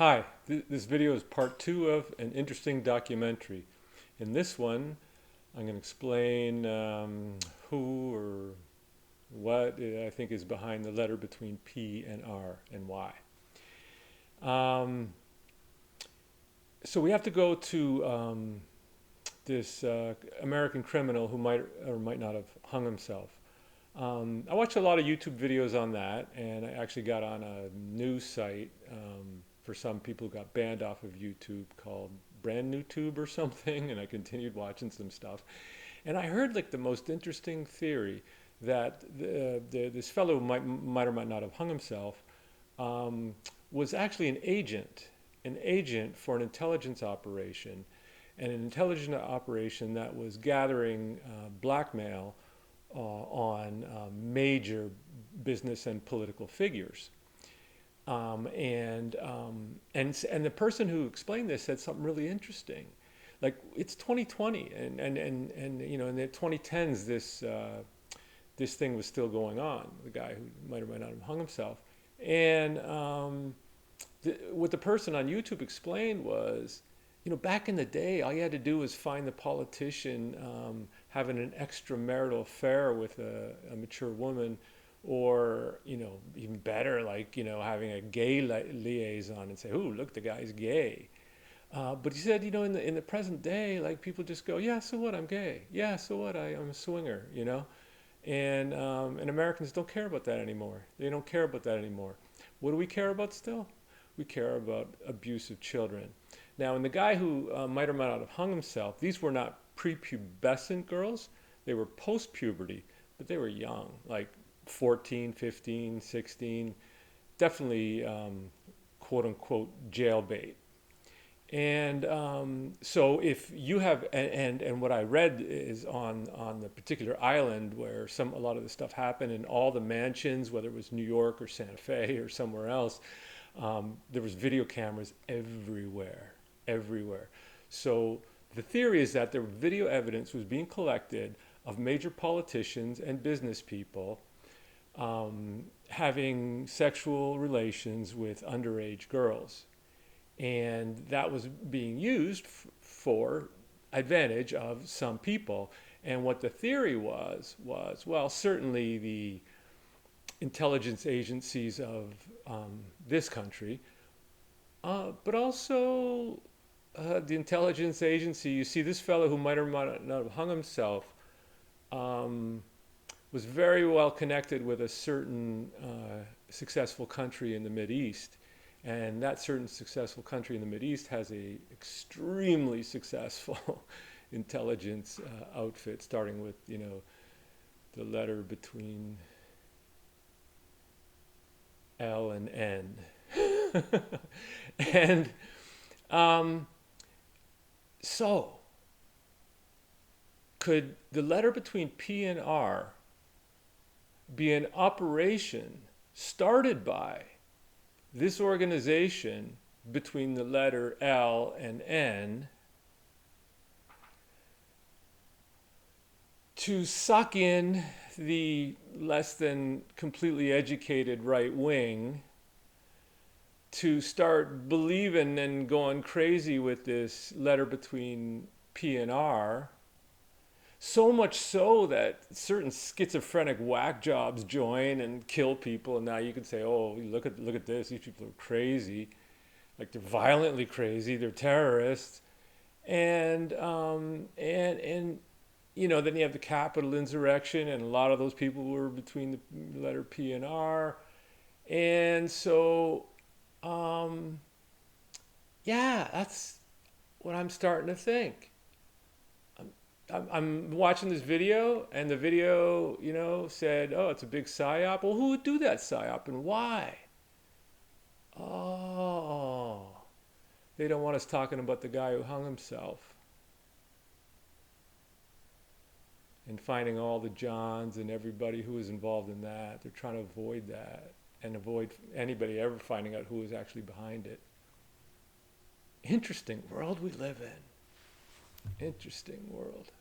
Hi, this video is part two of an interesting documentary. In this one, I'm going to explain who or what I think is behind the letter between P and R and why. Um, so we have to go to this American criminal who might or might not have hung himself. I watched a lot of YouTube videos on that, and I actually got on a news site for some people who got banned off of YouTube called Brand New Tube or something, and I continued watching some stuff. And I heard like the most interesting theory that this fellow who might or might not have hung himself um, was actually an agent for an intelligence operation, and an intelligence operation that was gathering blackmail on major business and political figures. And the person who explained this said something really interesting. Like it's 2020, and you know in the 2010s this thing was still going on. The guy who might or might not have hung himself, and what the person on YouTube explained was, you know, back in the day, all you had to do was find the politician having an extramarital affair with a mature woman, or you know, even better, like you know, having a gay liaison and say, "Ooh, look, the guy's gay." But he said, you know, in the present day, like people just go, "Yeah, so what? I'm gay. Yeah, so what? I'm a swinger." You know, and Americans don't care about that anymore. They don't care about that anymore. What do we care about still? We care about abuse of children. Now, in the guy who might or might not have hung himself, these were not prepubescent girls. They were post-puberty, but they were young, like 14, 15, 16, definitely quote unquote jailbait. And so if you have, and what I read is on the particular island where a lot of the stuff happened, in all the mansions, whether it was New York or Santa Fe or somewhere else, there was video cameras everywhere, everywhere. So the theory is that the video evidence was being collected of major politicians and business people having sexual relations with underage girls, and that was being used for advantage of some people. And what the theory was, well, certainly the intelligence agencies of this country, but also the intelligence agency. You see, this fellow who might or might not have hung himself um, was very well connected with a certain successful country in the Mideast, and that certain successful country in the Mideast has a extremely successful intelligence outfit, starting with you know the letter between L and N, and um, so could the letter between P and R be an operation started by this organization between the letter L and N to suck in the less than completely educated right wing, to start believing and going crazy with this letter between P and R? So much so that certain schizophrenic whack jobs join and kill people, and now you can say, "Oh, look at this. These people are crazy. Like they're violently crazy. They're terrorists." And you know, then you have the Capitol insurrection, and a lot of those people were between the letter P and R, and so um, yeah, that's what I'm starting to think. I'm watching this video, and the video, you know, said, "Oh, it's a big psyop." Well, who would do that psyop, and why? Oh, they don't want us talking about the guy who hung himself and finding all the Johns and everybody who was involved in that. They're trying to avoid that and avoid anybody ever finding out who was actually behind it. Interesting world we live in. Interesting world.